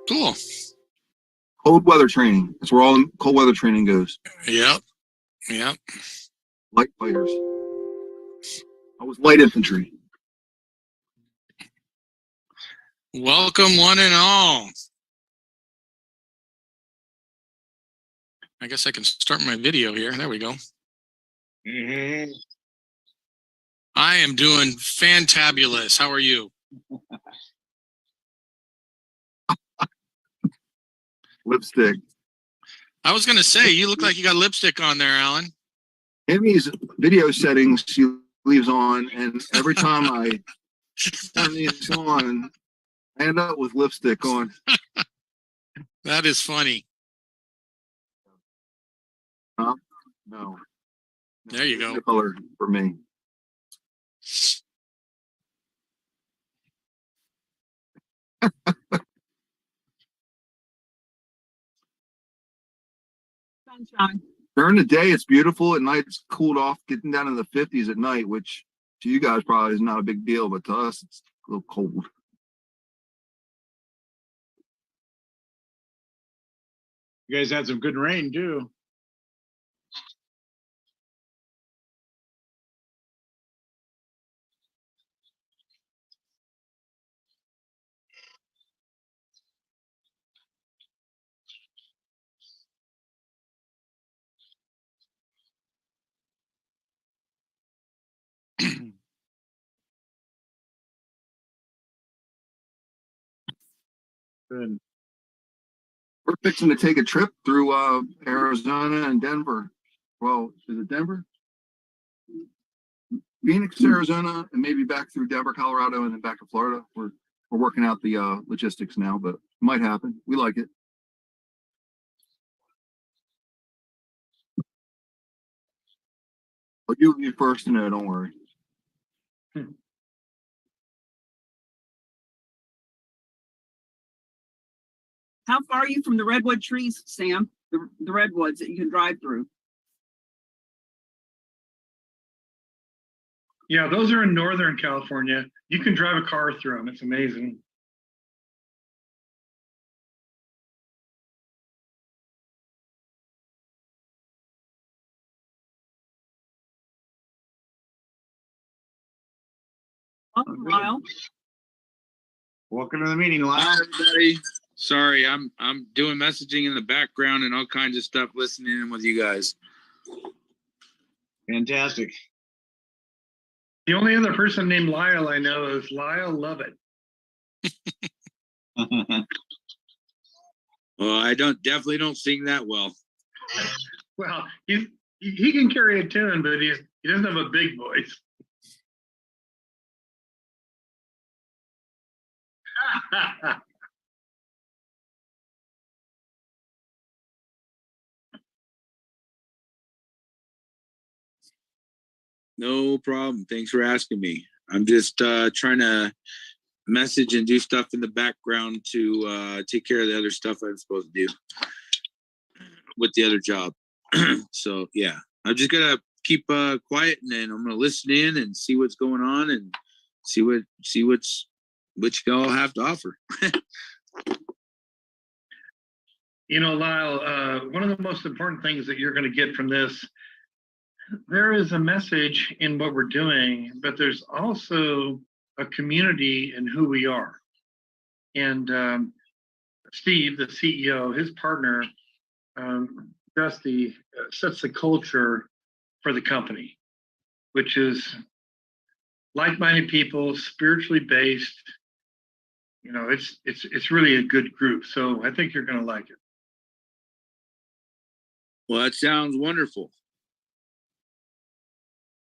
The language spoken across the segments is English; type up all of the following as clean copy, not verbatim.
Cool. Cold weather training. That's where all cold weather training goes. Yep. Light fighters. I was light infantry. Welcome, one and all. I guess I can start my video here. There we go. Mm-hmm. I am doing fantabulous. How are you? Lipstick. I was going to say, you look like you got lipstick on there, Alan. Amy's video settings she leaves on, and every time I turn these on, I end up with lipstick on. That is funny. No. There you go. The color for me. Sunshine. During the day, it's beautiful. At night, it's cooled off, getting down in the 50s at night, which to you guys probably is not a big deal, but to us, it's a little cold. You guys had some good rain too. Good. We're fixing to take a trip through Arizona and Denver. Well, is it Denver? Phoenix, Arizona, and maybe back through Denver, Colorado, and then back to Florida. We're working out the logistics now, but it might happen. We like it. But you'll be first to know, don't worry. How far are you from the redwood trees, Sam? The redwoods that you can drive through? Yeah, those are in Northern California. You can drive a car through them. It's amazing. Welcome, Lyle. Welcome to the meeting, Lyle. Hi, everybody. Sorry, I'm doing messaging in the background and all kinds of stuff, listening in with you guys. Fantastic. The only other person named Lyle I know is Lyle Lovett. Well, I definitely don't sing that well. Well, he can carry a tune, but he doesn't have a big voice. No problem. Thanks for asking me. I'm just trying to message and do stuff in the background to take care of the other stuff I'm supposed to do with the other job. So yeah, I'm just gonna keep quiet, and then I'm gonna listen in and see what's going on and see what y'all have to offer. You know, Lyle, one of the most important things that you're going to get from this, there is a message in what we're doing, but there's also a community in who we are. And Steve, the CEO, his partner, Dusty, sets the culture for the company, which is like-minded people, spiritually based. You know, it's really a good group. So I think you're going to like it. Well, that sounds wonderful.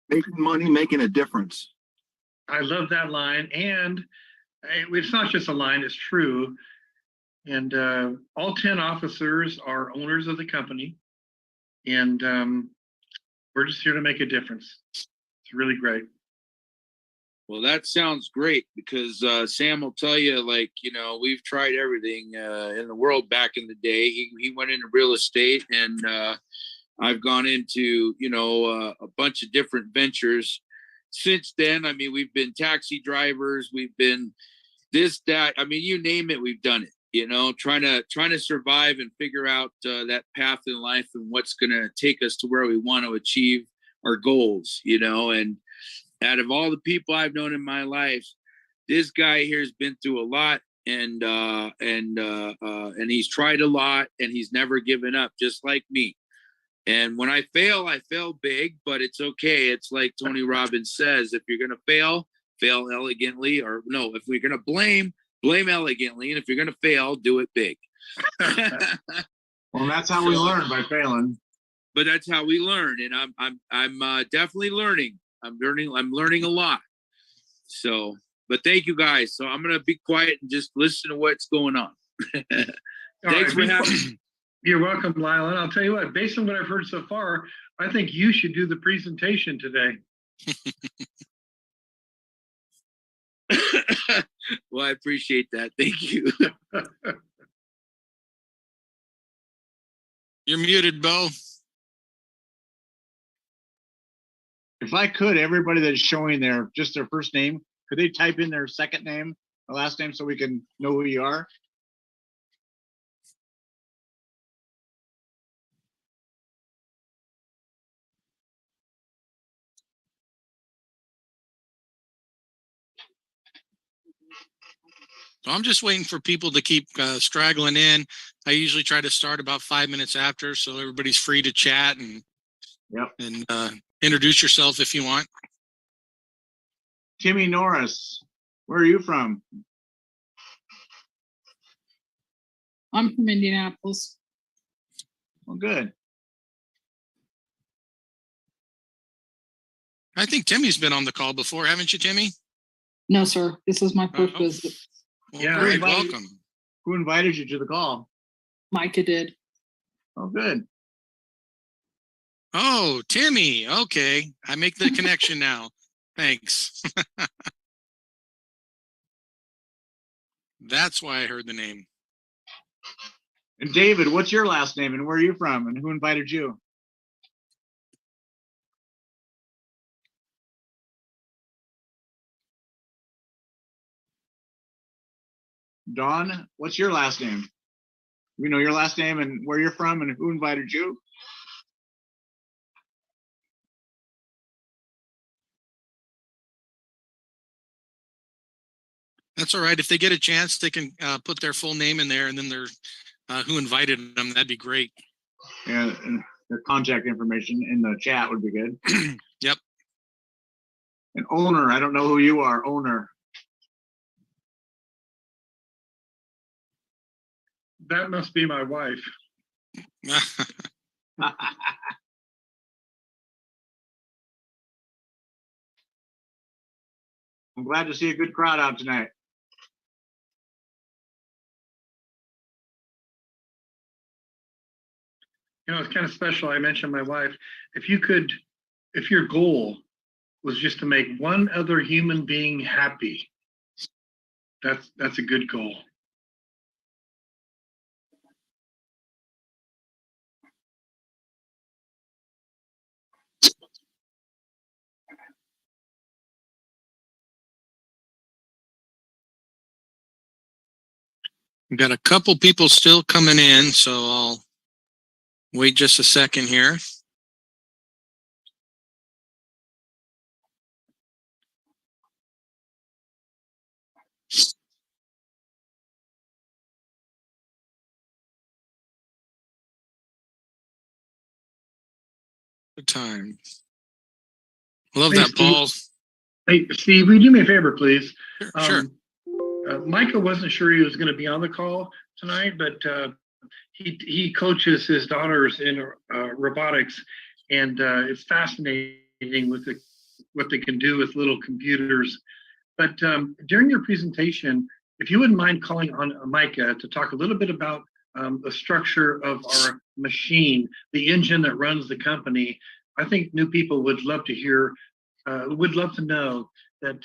Making money, making a difference. I love that line. And it's not just a line, it's true. And all 10 officers are owners of the company. And we're just here to make a difference. It's really great. Well, that sounds great, because Sam will tell you, like, you know, we've tried everything in the world back in the day. He went into real estate, and I've gone into, you know, a bunch of different ventures since then. I mean, we've been taxi drivers, we've been this, that, I mean, you name it, we've done it, you know, trying to survive and figure out that path in life and what's going to take us to where we want to achieve our goals, you know. And out of all the people I've known in my life, this guy here has been through a lot, and he's tried a lot, and he's never given up, just like me. And when I fail big, but it's okay. It's like Tony Robbins says, if you're going to fail elegantly, or no, if we're going to blame elegantly. And if you're going to fail, do it big. Well, that's how we learn, by failing. But that's how we learn. And I'm definitely learning. I'm learning a lot. So, but thank you guys. So I'm going to be quiet and just listen to what's going on. Thanks for having me. You're welcome, Lyle. And I'll tell you what, based on what I've heard so far, I think you should do the presentation today. Well, I appreciate that. Thank you. You're muted, Bo. If I could, everybody that's showing their just their first name, could they type in their second name, or last name, so we can know who you are? So I'm just waiting for people to keep straggling in. I usually try to start about 5 minutes after, so everybody's free to chat and introduce yourself if you want. Timmy Norris, where are you from? I'm from Indianapolis. Well, good. I think Timmy's been on the call before, haven't you, Timmy? No, sir. This is my first visit. Well, Yeah, great. everybody- Welcome. Who invited you to the call? Micah did. Oh, good. Oh, Timmy. Okay. I make the connection now. Thanks. That's why I heard the name. And David, what's your last name, and where are you from, and who invited you? Dawn, what's your last name? We know your last name and where you're from and who invited you. That's all right. If they get a chance, they can put their full name in there and then their who invited them. That'd be great. Yeah, and their contact information in the chat would be good. Yep. And owner, I don't know who you are, owner. That must be my wife. I'm glad to see a good crowd out tonight. You know, it's kind of special. I mentioned my wife. If your goal was just to make one other human being happy, that's a good goal. We've got a couple people still coming in, so I'll wait just a second here. Good time. Love Hey, that, Steve. Paul. Hey, Steve, will you do me a favor, please? Sure. Micah wasn't sure he was going to be on the call tonight, but he coaches his daughters in robotics, and it's fascinating with what they can do with little computers. But during your presentation, if you wouldn't mind calling on Micah to talk a little bit about the structure of our machine, the engine that runs the company, I think new people would love to hear, would love to know that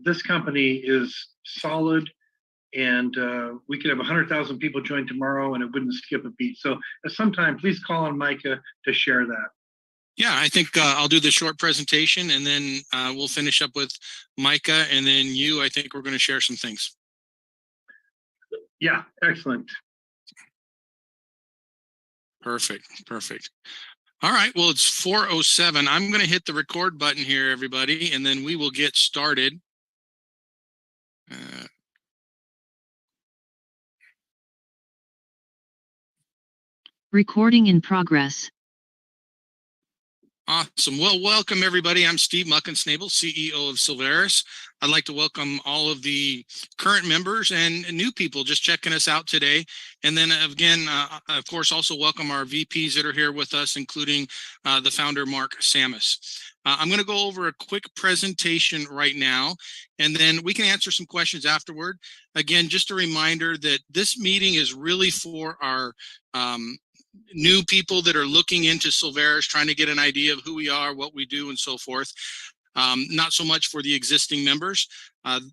this company is solid, and we could have 100,000 people join tomorrow and it wouldn't skip a beat. So at some time, please call on Micah to share that. Yeah, I think I'll do the short presentation and then we'll finish up with Micah, and then I think we're going to share some things. Yeah, excellent. Perfect. Perfect. All right. Well, it's 4:07. I'm going to hit the record button here, everybody, and then we will get started. Recording in progress. Awesome. Well, welcome everybody. I'm Steve Muckensnabel, CEO of Soveres. I'd like to welcome all of the current members and new people just checking us out today. And then again, of course, also welcome our VPs that are here with us, including the founder, Mark Samus. I'm going to go over a quick presentation right now, and then we can answer some questions afterward. Again, just a reminder that this meeting is really for our new people that are looking into Soveres, trying to get an idea of who we are, what we do, and so forth. Not so much for the existing members.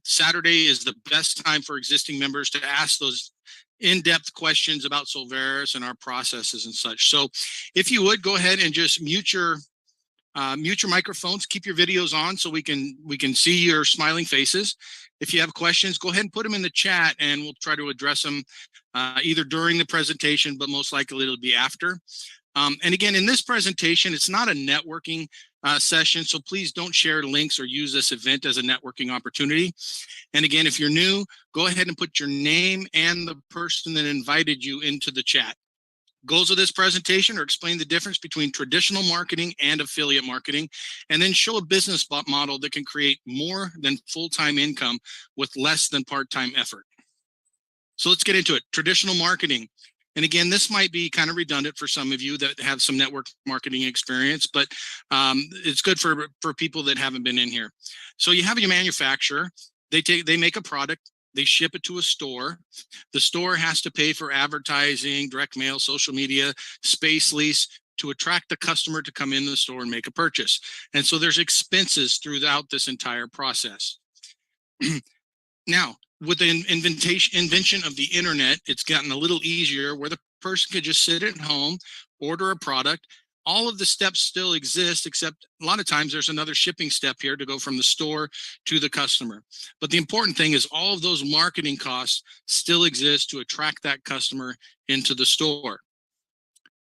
Saturday is the best time for existing members to ask those in-depth questions about Soveres and our processes and such. So if you would, go ahead and just mute your microphones, keep your videos on so we can see your smiling faces. If you have questions, go ahead and put them in the chat and we'll try to address them either during the presentation, but most likely it'll be after. And again, in this presentation, it's not a networking session, so please don't share links or use this event as a networking opportunity. And again, if you're new, go ahead and put your name and the person that invited you into the chat. Goals of this presentation are explain the difference between traditional marketing and affiliate marketing, and then show a business model that can create more than full-time income with less than part-time effort. So let's get into it. Traditional marketing. And again, this might be kind of redundant for some of you that have some network marketing experience, but it's good for people that haven't been in here. So you have your manufacturer. They make a product. They ship it to a store. The store has to pay for advertising, direct mail, social media, space lease to attract the customer to come in the store and make a purchase. And so there's expenses throughout this entire process. Now, with the invention of the internet, it's gotten a little easier where the person could just sit at home, order a product. All of the steps still exist, except a lot of times there's another shipping step here to go from the store to the customer. But the important thing is all of those marketing costs still exist to attract that customer into the store.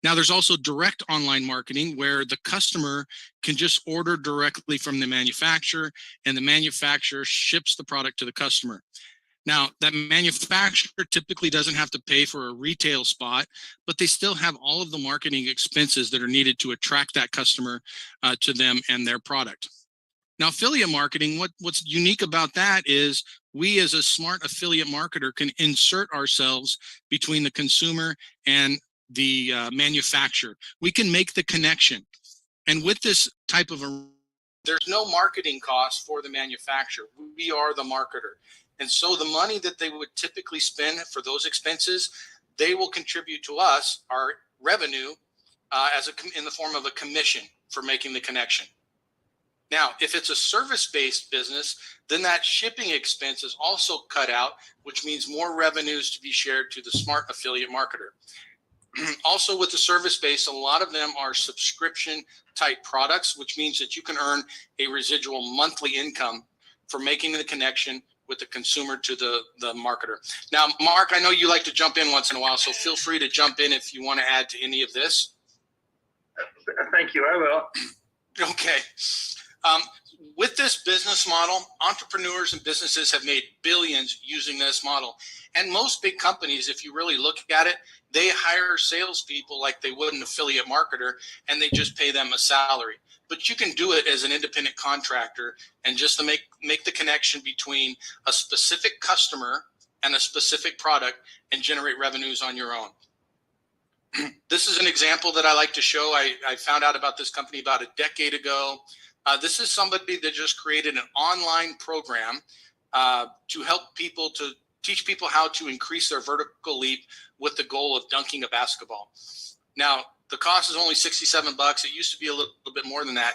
Now, there's also direct online marketing where the customer can just order directly from the manufacturer and the manufacturer ships the product to the customer. Now, that manufacturer typically doesn't have to pay for a retail spot, but they still have all of the marketing expenses that are needed to attract that customer to them and their product. Now, affiliate marketing, what's unique about that is we as a smart affiliate marketer can insert ourselves between the consumer and the manufacturer. We can make the connection. And with this type of there's no marketing cost for the manufacturer. We are the marketer. And so the money that they would typically spend for those expenses, they will contribute to us, our revenue, in the form of a commission for making the connection. Now, if it's a service-based business, then that shipping expense is also cut out, which means more revenues to be shared to the smart affiliate marketer. Also with the service base, a lot of them are subscription type products, which means that you can earn a residual monthly income for making the connection with the consumer to the marketer. Now, Mark, I know you like to jump in once in a while, so feel free to jump in if you want to add to any of this. Thank you, I will. Okay. With this business model, entrepreneurs and businesses have made billions using this model. And most big companies, if you really look at it, they hire salespeople like they would an affiliate marketer, and they just pay them a salary. But you can do it as an independent contractor and just to make the connection between a specific customer and a specific product and generate revenues on your own. This is an example that I like to show. I found out about this company about a decade ago. This is somebody that just created an online program to help people, to teach people how to increase their vertical leap with the goal of dunking a basketball. Now, the cost is only $67. It used to be a little bit more than that.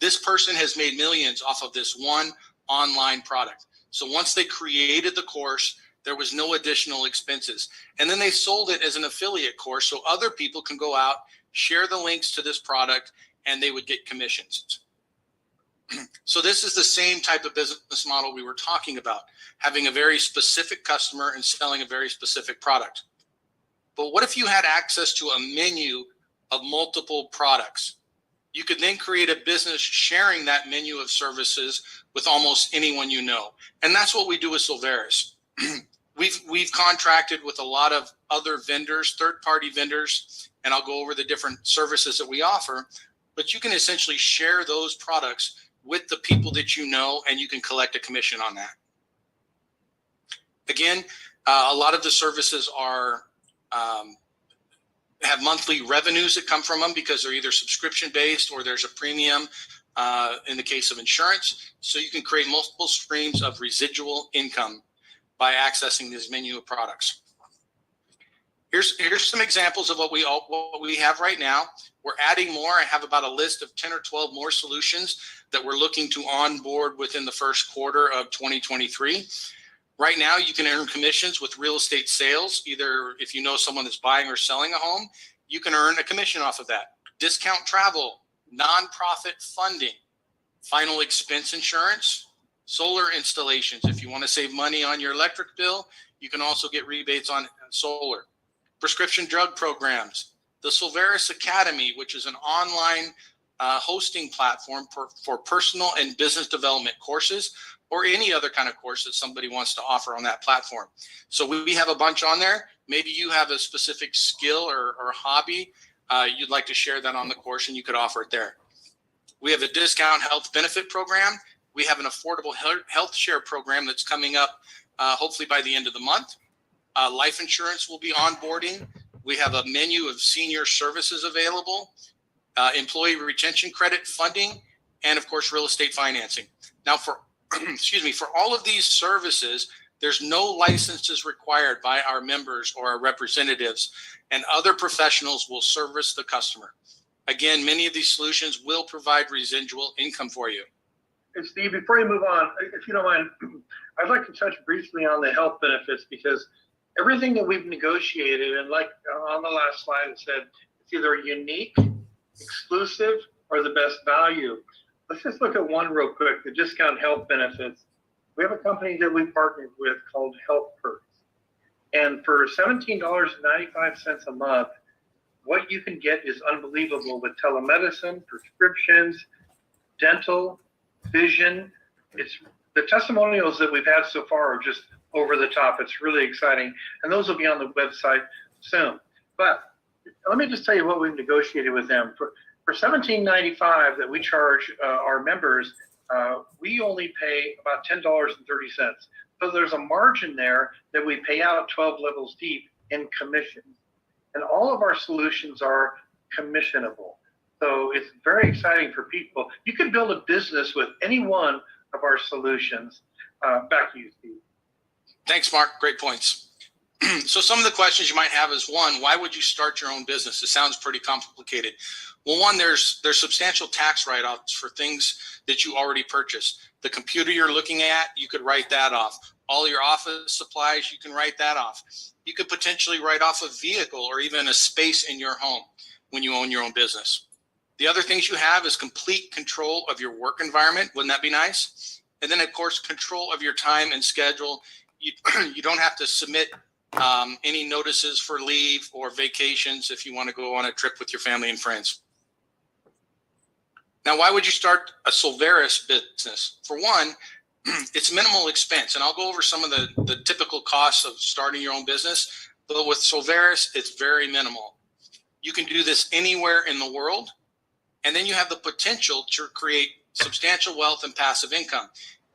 This person has made millions off of this one online product. So once they created the course, there was no additional expenses. And then they sold it as an affiliate course so other people can go out, share the links to this product, and they would get commissions. So this is the same type of business model we were talking about, having a very specific customer and selling a very specific product. But what if you had access to a menu of multiple products? You could then create a business sharing that menu of services with almost anyone you know. And that's what we do with Soveres. We've contracted with a lot of other vendors, third-party vendors, and I'll go over the different services that we offer, but you can essentially share those products with the people that you know, and you can collect a commission on that. Again, a lot of the services are have monthly revenues that come from them because they're either subscription based or there's a premium in the case of insurance. So you can create multiple streams of residual income by accessing this menu of products. Here's some examples of what we have right now. We're adding more. I have about a list of 10 or 12 more solutions that we're looking to onboard within the first quarter of 2023. Right now, you can earn commissions with real estate sales. Either if you know someone that's buying or selling a home, you can earn a commission off of that. Discount travel, nonprofit funding, final expense insurance, solar installations. If you want to save money on your electric bill, you can also get rebates on solar. Prescription drug programs, the Soveres Academy, which is an online hosting platform for personal and business development courses, or any other kind of course that somebody wants to offer on that platform. So we have a bunch on there. Maybe you have a specific skill or hobby you'd like to share that on the course, and you could offer it there. We have a discount health benefit program. We have an affordable health share program that's coming up hopefully by the end of the month. Life insurance will be onboarding. We have a menu of senior services available, employee retention credit funding, and of course, real estate financing. Now for for all of these services, there's no licenses required by our members or our representatives, and other professionals will service the customer. Again, many of these solutions will provide residual income for you. And Steve, before you move on, if you don't mind, I'd like to touch briefly on the health benefits, because everything that we've negotiated, and like on the last slide, it said it's either unique, exclusive, or the best value. Let's just look at one real quick, the discount health benefits. We have a company that we partnered with called Health Perks. And for $17.95 a month, what you can get is unbelievable with telemedicine, prescriptions, dental, vision. It's the testimonials that we've had so far are just over the top. It's really exciting. And those will be on the website soon. But let me just tell you what we've negotiated with them. For $17.95 that we charge our members, we only pay about $10.30. So there's a margin there that we pay out 12 levels deep in commission. And all of our solutions are commissionable. So it's very exciting for people. You can build a business with any one of our solutions. Back to you, Steve. Thanks, Mark. Great points. So some of the questions you might have is, one, why would you start your own business? It sounds pretty complicated. Well, one, there's substantial tax write-offs for things that you already purchased. The computer you're looking at, you could write that off. All your office supplies, you can write that off. You could potentially write off a vehicle or even a space in your home when you own your own business. The other things you have is complete control of your work environment. Wouldn't that be nice? And then, of course, control of your time and schedule. You don't have to submit any notices for leave or vacations if you want to go on a trip with your family and friends. Now, why would you start a Soveres business? For one, it's minimal expense, and I'll go over some of the typical costs of starting your own business. But with Soveres, it's very minimal. You can do this anywhere in the world, and then you have the potential to create substantial wealth and passive income.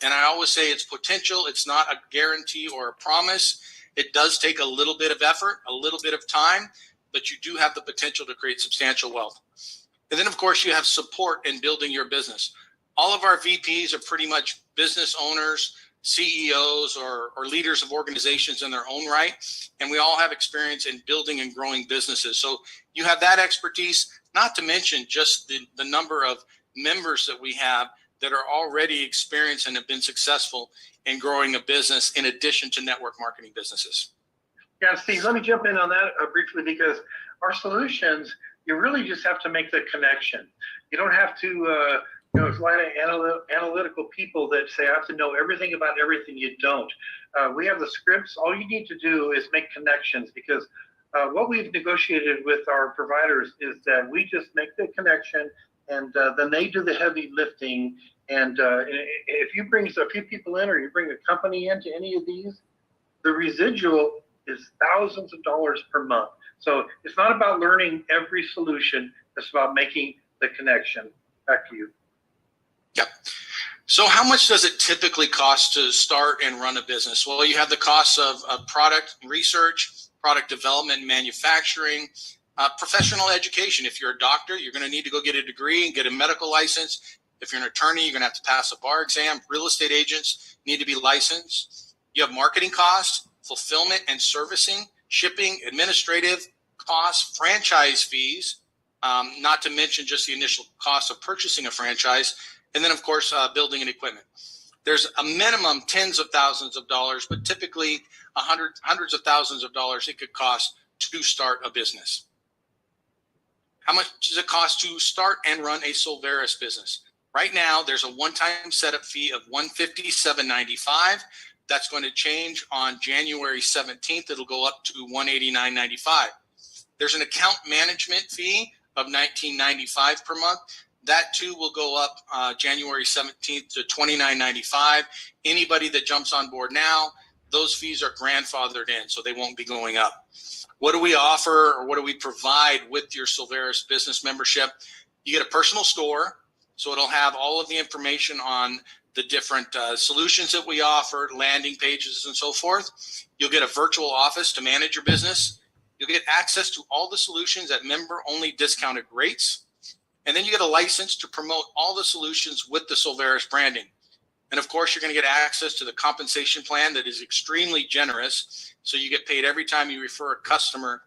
And I always say it's potential. It's not a guarantee or a promise. It does take a little bit of effort, a little bit of time, but you do have the potential to create substantial wealth. And then, of course, you have support in building your business. All of our VPs are pretty much business owners, CEOs, or leaders of organizations in their own right. And we all have experience in building and growing businesses. So you have that expertise, not to mention just the number of members that we have that are already experienced and have been successful in growing a business in addition to network marketing businesses. Yeah, Steve, let me jump in on that briefly, because our solutions, you really just have to make the connection. You don't have to It's a lot of analytical people that say, I have to know everything about everything. You don't. We have the scripts. All you need to do is make connections, because what we've negotiated with our providers is that we just make the connection, and then they do the heavy lifting. And if you bring a few people in, or you bring a company into any of these, the residual is thousands of dollars per month. So it's not about learning every solution. It's about making the connection. Back to you. Yep. So how much does it typically cost to start and run a business? Well, you have the costs of product research, product development and manufacturing, professional education. If you're a doctor, you're going to need to go get a degree and get a medical license. If you're an attorney, you're going to have to pass a bar exam. Real estate agents need to be licensed. You have marketing costs, fulfillment and servicing, shipping, administrative costs, franchise fees, not to mention just the initial cost of purchasing a franchise. And then, of course, building and equipment. There's a minimum tens of thousands of dollars, but typically hundreds of thousands of dollars it could cost to start a business. How much does it cost to start and run a Soveres business? Right now, there's a one-time setup fee of $157.95. That's going to change on January 17th. It'll go up to $189.95. There's an account management fee of $19.95 per month. That too will go up January 17th to $29.95. Anybody that jumps on board now, those fees are grandfathered in, so they won't be going up. What do we offer, or what do we provide with your Soveres business membership? You get a personal store, so it'll have all of the information on the different solutions that we offer, landing pages and so forth. You'll get a virtual office to manage your business. You'll get access to all the solutions at member-only discounted rates. And then you get a license to promote all the solutions with the Soveres branding. And of course, you're going to get access to the compensation plan that is extremely generous. So you get paid every time you refer a customer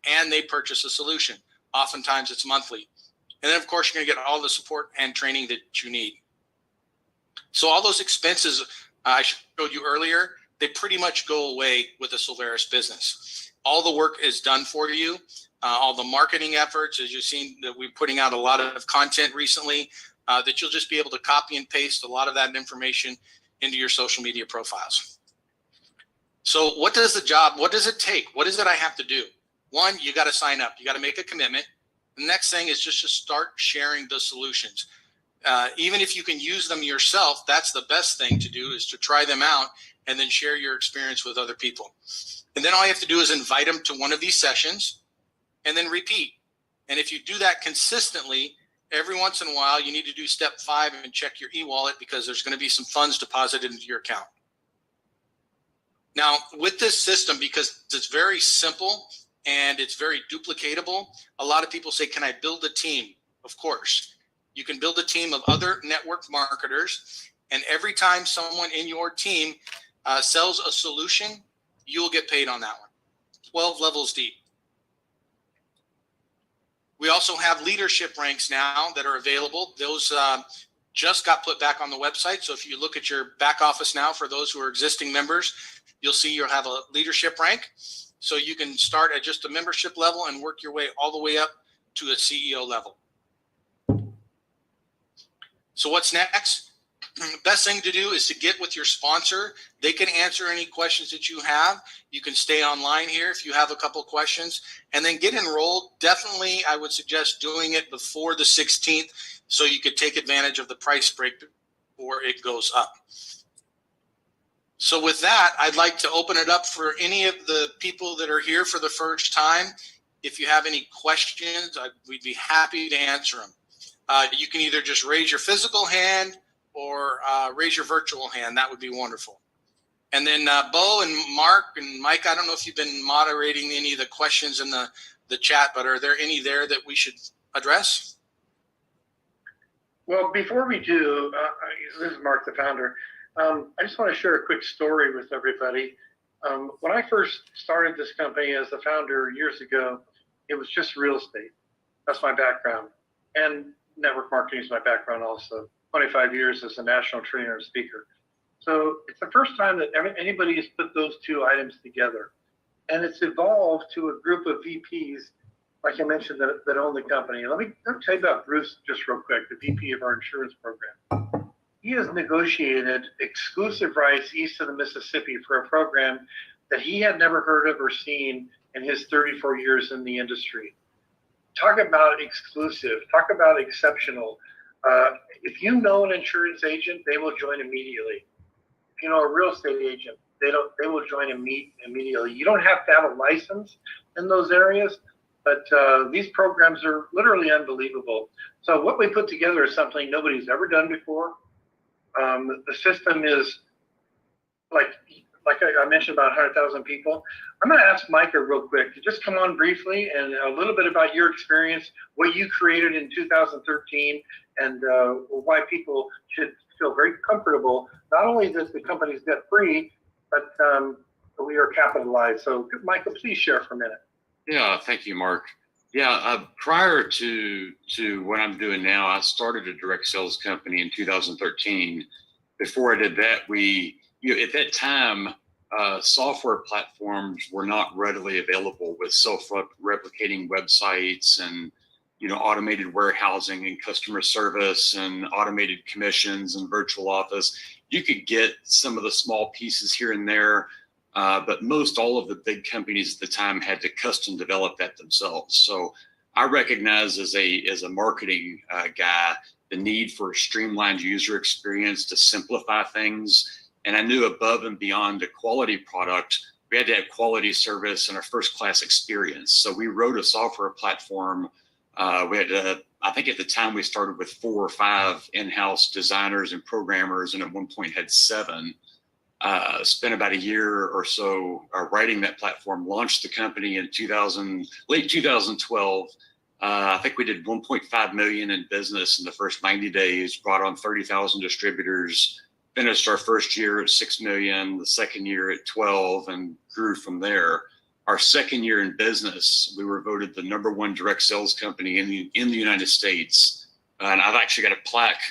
and they purchase a solution. Oftentimes it's monthly. And then of course, you're going to get all the support and training that you need. So all those expenses I showed you earlier, they pretty much go away with the Soveres business. All the work is done for you. All the marketing efforts, as you've seen that we're putting out a lot of content recently, that you'll just be able to copy and paste a lot of that information into your social media profiles. So what does it take? What is it I have to do? One, you got to sign up. You got to make a commitment. The next thing is just to start sharing the solutions. Even if you can use them yourself, that's the best thing to do, is to try them out and then share your experience with other people. And then all you have to do is invite them to one of these sessions and then repeat. And if you do that consistently, every once in a while, you need to do step 5 and check your e-wallet, because there's going to be some funds deposited into your account. Now, with this system, because it's very simple and it's very duplicatable, a lot of people say, can I build a team? Of course. You can build a team of other network marketers, and every time someone in your team sells a solution, you'll get paid on that one. 12 levels deep. We also have leadership ranks now that are available. Those just got put back on the website. So if you look at your back office now, for those who are existing members, you'll see you'll have a leadership rank. So you can start at just a membership level and work your way all the way up to a CEO level. So what's next? Best thing to do is to get with your sponsor. They can answer any questions that you have. You can stay online here if you have a couple of questions, and then get enrolled. Definitely, I would suggest doing it before the 16th so you could take advantage of the price break before it goes up. So with that, I'd like to open it up for any of the people that are here for the first time. If you have any questions, we'd be happy to answer them. You can either just raise your physical hand or raise your virtual hand. That would be wonderful. And then Bo and Mark and Mike, I don't know if you've been moderating any of the questions in the chat, but are there any there that we should address? Well, before we do, this is Mark, the founder. I just want to share a quick story with everybody. When I first started this company as the founder years ago, it was just real estate. That's my background. And network marketing is my background also. 25 years as a national trainer and speaker. So it's the first time that anybody has put those two items together. And it's evolved to a group of VPs like I mentioned, that own the company. Let me tell you about Bruce just real quick, the VP of our insurance program. He has negotiated exclusive rights east of the Mississippi for a program that he had never heard of or seen in his 34 years in the industry. Talk about exclusive, talk about exceptional. If you know an insurance agent, they will join immediately. If you know a real estate agent, they will join immediately. You don't have to have a license in those areas, but these programs are literally unbelievable. So what we put together is something nobody's ever done before. The system is like I mentioned, about 100,000 people. I'm going to ask Micah real quick to just come on briefly and a little bit about your experience, what you created in 2013, and why people should feel very comfortable, not only that the company's debt free, but we are capitalized. So Micah, please share for a minute. Yeah, thank you, Mark. Yeah, prior to what I'm doing now, I started a direct sales company in 2013. Before I did that, at that time, software platforms were not readily available with self-replicating websites and, automated warehousing and customer service and automated commissions and virtual office. You could get some of the small pieces here and there, but most all of the big companies at the time had to custom develop that themselves. So I recognize as a marketing guy the need for a streamlined user experience to simplify things. And I knew above and beyond a quality product, we had to have quality service and a first-class experience. So we wrote a software platform. We had, I think at the time we started with 4 or 5 in-house designers and programmers, and at one point had 7. Spent about a year or so writing that platform, launched the company in late 2012. I think we did 1.5 million in business in the first 90 days, brought on 30,000 distributors, finished our first year at 6 million, the second year at 12, and grew from there. Our second year in business, we were voted the #1 direct sales company in the United States. And I've actually got a plaque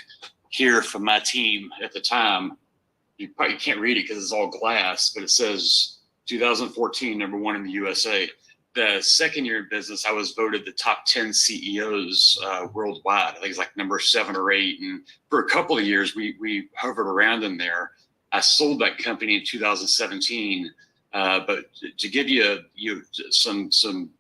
here from my team at the time. You probably can't read it because it's all glass, but it says 2014 #1 in the USA. The second year in business, I was voted the top 10 CEOs worldwide. I think it's like number 7 or 8. And for a couple of years, we hovered around in there. I sold that company in 2017. But to give you some to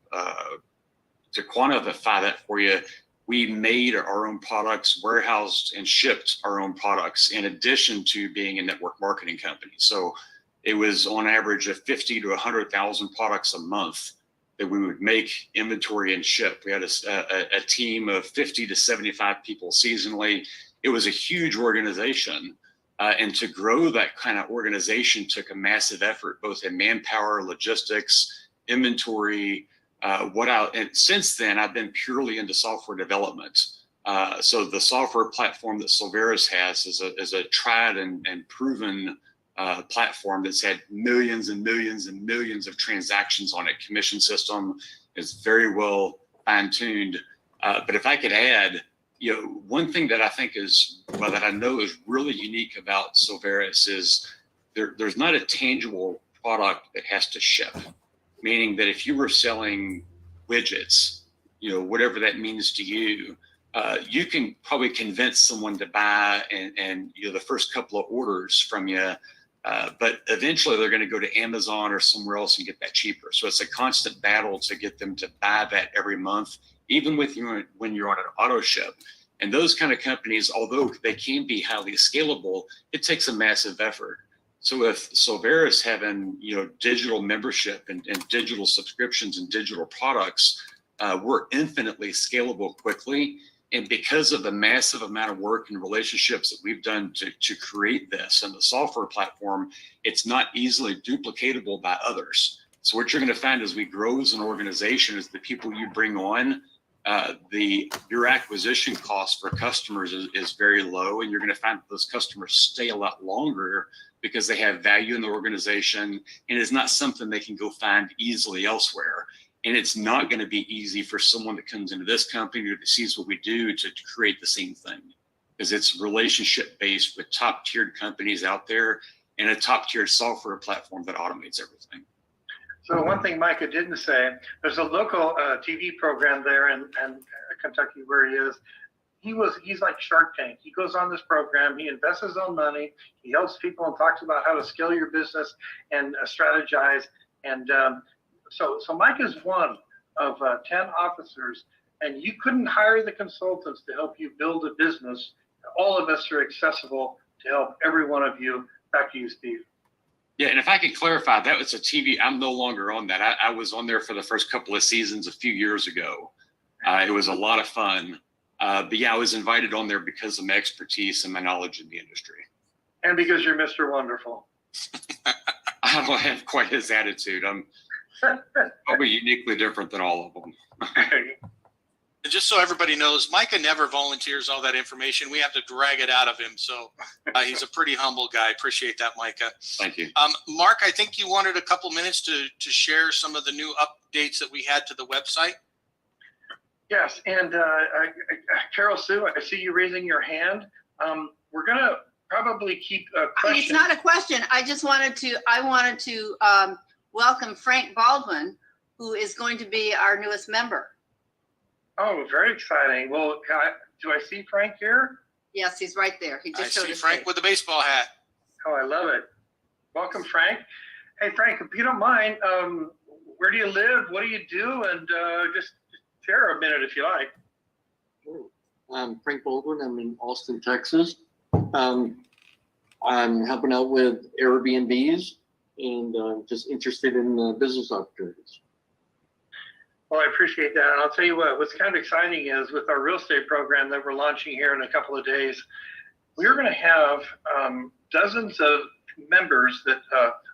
quantify that for you, we made our own products, warehoused and shipped our own products, in addition to being a network marketing company. So it was on average of 50 to 100,000 products a month that we would make, inventory, and ship. We had a team of 50 to 75 people seasonally. It was a huge organization. And to grow that kind of organization took a massive effort, both in manpower, logistics, inventory. And since then, I've been purely into software development. So the software platform that Soveres has is a tried and proven platform that's had millions and millions and millions of transactions on it. Commission system is very well fine-tuned. But if I could add, one thing that I think that I know is really unique about Soveres is there's not a tangible product that has to ship. Meaning that if you were selling widgets, whatever that means to you, you can probably convince someone to buy and the first couple of orders from you, but eventually they're going to go to Amazon or somewhere else and get that cheaper. So it's a constant battle to get them to buy that every month, even when you're on an auto ship. And those kind of companies, although they can be highly scalable, it takes a massive effort. So with Soveres having digital membership and digital subscriptions and digital products, we're infinitely scalable quickly. And because of the massive amount of work and relationships that we've done to create this and the software platform, it's not easily duplicatable by others. So what you're going to find as we grow as an organization is the people you bring on, your acquisition cost for customers is very low, and you're going to find that those customers stay a lot longer because they have value in the organization, and it's not something they can go find easily elsewhere. And it's not going to be easy for someone that comes into this company or that sees what we do to create the same thing, because it's relationship based with top tiered companies out there and a top tiered software platform that automates everything. So one thing Micah didn't say, there's a local TV program there in Kentucky where he is. He's like Shark Tank. He goes on this program, he invests his own money, he helps people and talks about how to scale your business and strategize. And so Mike is one of 10 officers, and you couldn't hire the consultants to help you build a business. All of us are accessible to help every one of you. Back to you, Steve. Yeah, and if I could clarify, that was a TV. I'm no longer on that. I was on there for the first couple of seasons a few years ago. It was a lot of fun. But yeah, I was invited on there because of my expertise and my knowledge in the industry. And because you're Mr. Wonderful. I don't have quite his attitude. I'm probably uniquely different than all of them. And just so everybody knows, Micah never volunteers all that information. We have to drag it out of him. So he's a pretty humble guy. Appreciate that, Micah. Thank you. Mark, I think you wanted a couple minutes to share some of the new updates that we had to the website. Yes, and Carol Sue, I see you raising your hand. We're gonna probably keep a question. It's not a question. I wanted to welcome Frank Baldwin, who is going to be our newest member. Oh, very exciting. Well, do I see Frank here? Yes, he's right there. He I just showed see his Frank face. with the baseball hat. Oh, I love it. Welcome, Frank. Hey, Frank, if you don't mind, where do you live? What do you do? And just share a minute if you like. I'm Frank Baldwin. I'm in Austin, Texas. I'm helping out with Airbnbs and just interested in business opportunities. Well, I appreciate that. And I'll tell you what's kind of exciting is with our real estate program that we're launching here in a couple of days, we're going to have dozens of members that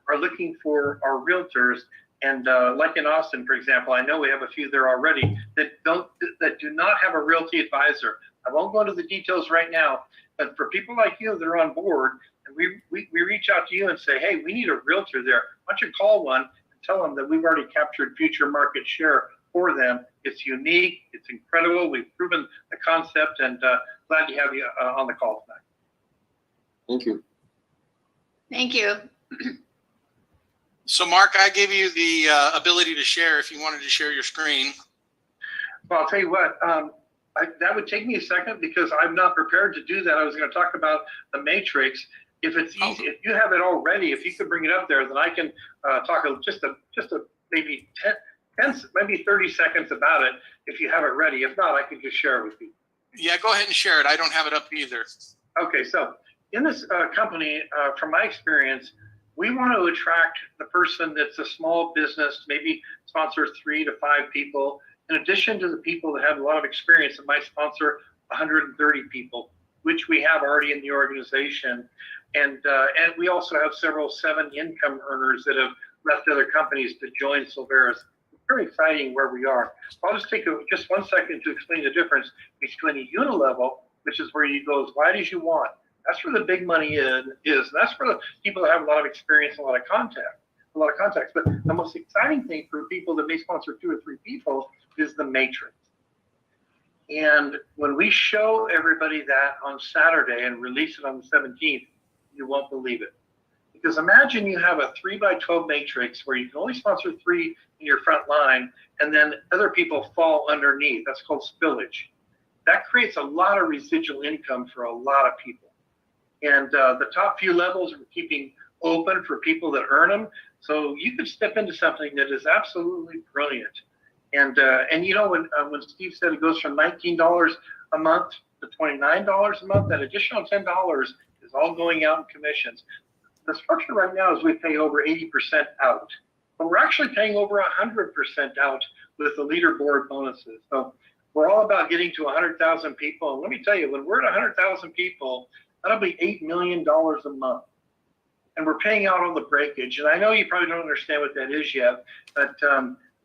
are looking for our realtors. And like in Austin, for example, I know we have a few there already that do not have a realty advisor. I won't go into the details right now, but for people like you that are on board, and we reach out to you and say, hey, we need a realtor there. Why don't you call one and tell them that we've already captured future market share for them. It's unique. It's incredible. We've proven the concept, and glad to have you on the call tonight. Thank you. Thank you. So, Mark, I gave you the ability to share if you wanted to share your screen. Well, I'll tell you what, that would take me a second because I'm not prepared to do that. I was going to talk about the matrix. If it's easy, if you have it already, if you could bring it up there, then I can talk just a maybe 10, maybe 30 seconds about it if you have it ready. If not, I can just share it with you. Yeah, go ahead and share it. I don't have it up either. Okay, so in this company, from my experience, we want to attract the person that's a small business, maybe sponsor 3 to 5 people, in addition to the people that have a lot of experience that might sponsor 130 people, which we have already in the organization. And we also have several 7 income earners that have left other companies to join Soveres. It's very exciting where we are. I'll just take just 1 second to explain the difference between a unilevel, which is where you go as wide as you want. That's where the big money is. And that's for the people that have a lot of experience and a lot of contacts. But the most exciting thing for people that may sponsor 2 or 3 people is the matrix. And when we show everybody that on Saturday and release it on the 17th, you won't believe it. Because imagine you have a 3x12 matrix where you can only sponsor 3 in your front line, and then other people fall underneath. That's called spillage. That creates a lot of residual income for a lot of people. And the top few levels we're keeping open for people that earn them. So you could step into something that is absolutely brilliant. And you know, when Steve said it goes from $19 a month to $29 a month, that additional $10 is all going out in commissions. The structure right now is we pay over 80% out, but we're actually paying over 100% out with the leaderboard bonuses. So we're all about getting to 100,000 people. And let me tell you, when we're at 100,000 people, that'll be $8 million a month. And we're paying out all the breakage. And I know you probably don't understand what that is yet, but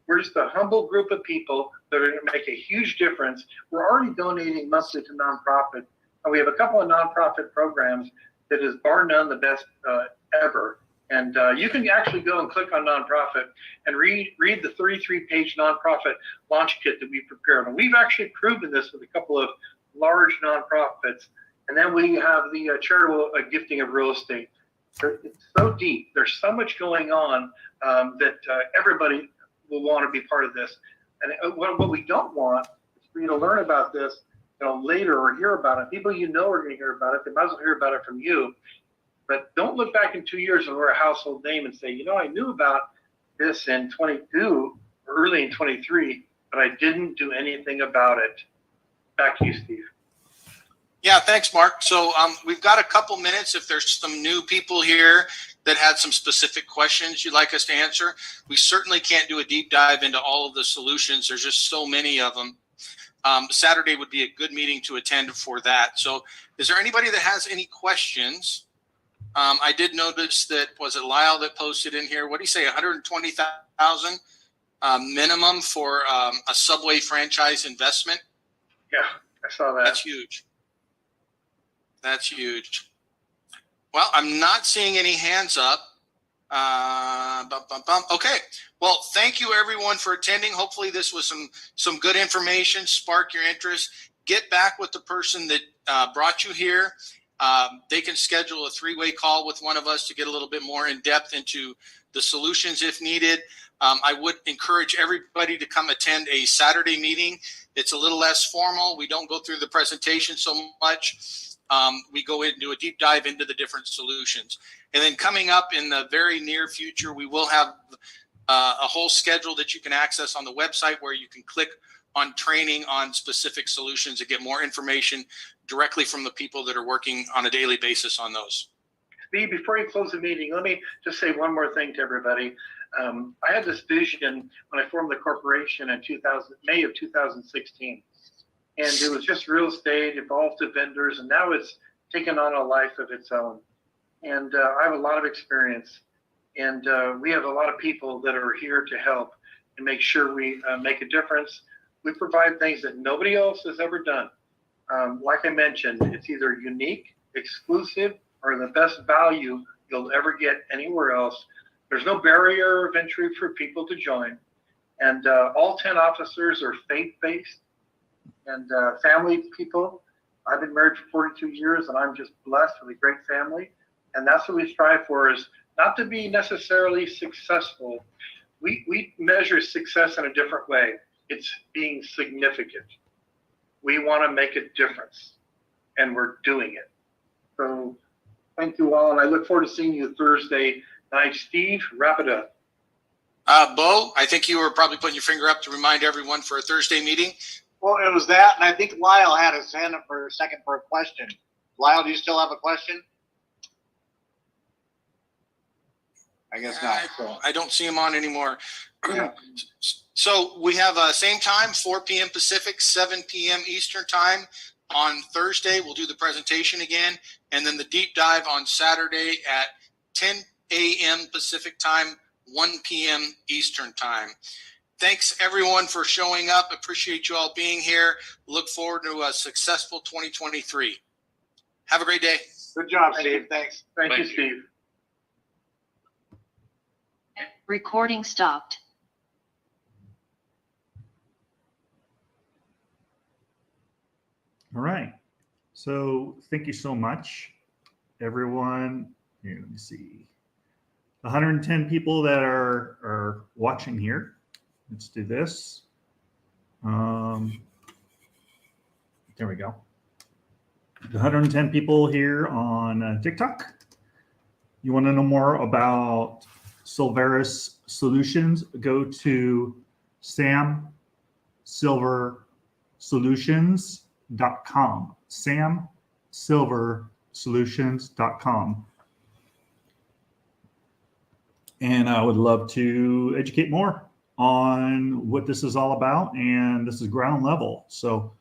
we're just a humble group of people that are going to make a huge difference. We're already donating monthly to nonprofit. And we have a couple of nonprofit programs that is bar none the best ever. And you can actually go and click on nonprofit and read the 33-page nonprofit launch kit that we prepared. And we've actually proven this with a couple of large nonprofits. And then we have the charitable gifting of real estate. It's so deep. There's so much going on that everybody will want to be part of this. And what we don't want is for you to learn about this, later or hear about it. People are going to hear about it. They might as well hear about it from you. But don't look back in 2 years and we're a household name and say, I knew about this in 22 or early in 23, but I didn't do anything about it. Back to you, Steve. Yeah, thanks, Mark. So we've got a couple minutes. If there's some new people here that had some specific questions you'd like us to answer, we certainly can't do a deep dive into all of the solutions. There's just so many of them. Saturday would be a good meeting to attend for that. So is there anybody that has any questions? I did notice that, was it Lyle that posted in here? What do you say, 120,000 minimum for a Subway franchise investment? Yeah, I saw that. That's huge. That's huge. Well, I'm not seeing any hands up. Okay. Well, thank you everyone for attending. Hopefully this was some good information, spark your interest. Get back with the person that brought you here. They can schedule a 3-way call with one of us to get a little bit more in depth into the solutions if needed. I would encourage everybody to come attend a Saturday meeting. It's a little less formal. We don't go through the presentation so much. We go in and do a deep dive into the different solutions. And then coming up in the very near future, we will have a whole schedule that you can access on the website where you can click on training on specific solutions and get more information directly from the people that are working on a daily basis on those. Steve, before you close the meeting, let me just say one more thing to everybody. I had this vision when I formed the corporation in May of 2016. And it was just real estate, evolved to vendors, and now it's taken on a life of its own. And I have a lot of experience. And we have a lot of people that are here to help and make sure we make a difference. We provide things that nobody else has ever done. Like I mentioned, it's either unique, exclusive, or the best value you'll ever get anywhere else. There's no barrier of entry for people to join. And all 10 officers are faith-based and family people. I've been married for 42 years and I'm just blessed with a great family. And that's what we strive for, is not to be necessarily successful. We measure success in a different way. It's being significant. We want to make a difference and we're doing it. So thank you all. And I look forward to seeing you Thursday night. Steve, wrap it up. Bo, I think you were probably putting your finger up to remind everyone for a Thursday meeting. Well, it was that, and I think Lyle had his hand up for a second for a question. Lyle, do you still have a question? I guess not. So. I don't see him on anymore. So we have same time, 4 p.m. Pacific, 7 p.m. Eastern time. On Thursday, we'll do the presentation again, and then the deep dive on Saturday at 10 a.m. Pacific time, 1 p.m. Eastern time. Thanks everyone for showing up. Appreciate you all being here. Look forward to a successful 2023. Have a great day. Good job, Steve. Thanks. Thank you, Steve. Recording stopped. All right. So thank you so much, everyone. Here, let me see. 110 people that are watching here. Let's do this. There we go. 110 people here on TikTok. You want to know more about Soveres Solutions? Go to samsilversolutions.com. samsilversolutions.com. And I would love to educate more on what this is all about. And this is ground level. So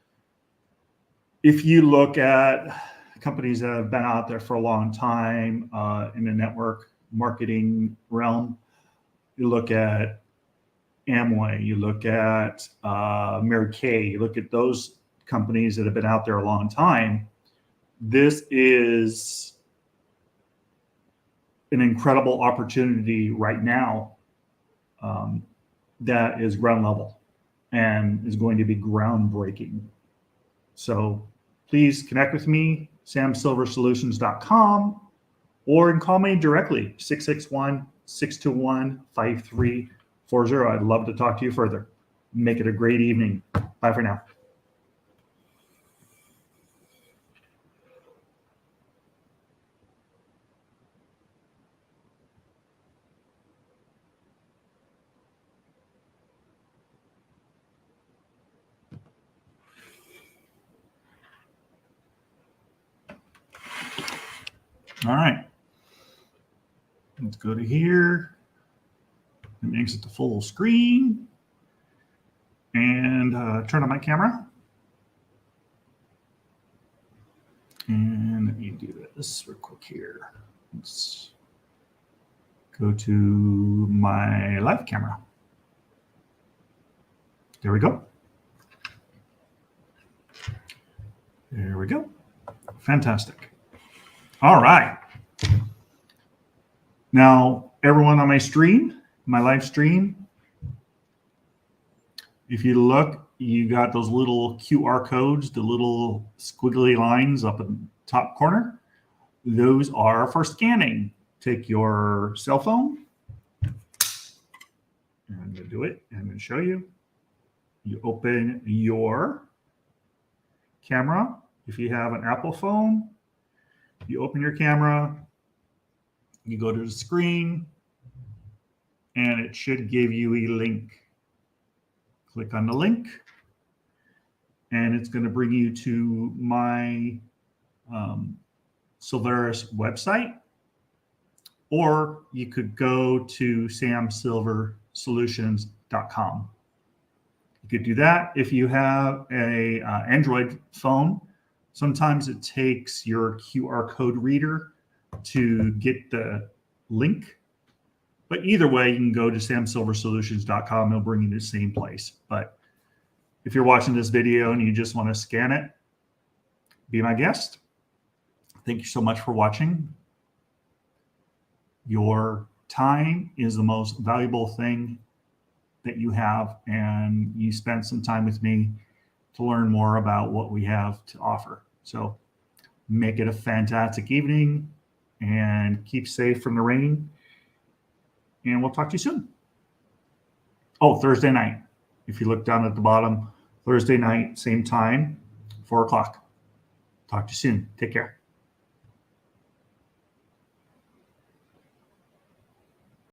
if you look at companies that have been out there for a long time in the network marketing realm, you look at Amway, you look at Mary Kay, you look at those companies that have been out there a long time. This is an incredible opportunity right now that is ground level and is going to be groundbreaking. So please connect with me, samsilversolutions.com, or you can call me directly, 661-621-5340. I'd love to talk to you further. Make it a great evening. Bye for now. All right. Let's go to here and exit the full screen and turn on my camera. And let me do this real quick here. Let's go to my live camera. There we go. There we go. Fantastic. All right. Now, everyone on my stream, my live stream, if you look, you got those little QR codes, the little squiggly lines up in the top corner. Those are for scanning. Take your cell phone. And I'm going to do it. I'm going to show you. You open your camera. If you have an Apple phone, you open your camera, you go to the screen, and it should give you a link. Click on the link, and it's going to bring you to my Soveres website, or you could go to samsilversolutions.com. You could do that. If you have a Android phone, sometimes it takes your QR code reader to get the link. But either way, you can go to samsilversolutions.com. It'll bring you to the same place. But if you're watching this video and you just want to scan it, be my guest. Thank you so much for watching. Your time is the most valuable thing that you have, and you spent some time with me to learn more about what we have to offer. So make it a fantastic evening and keep safe from the rain. And we'll talk to you soon. Oh, Thursday night. If you look down at the bottom, Thursday night, same time, 4 o'clock. Talk to you soon. Take care.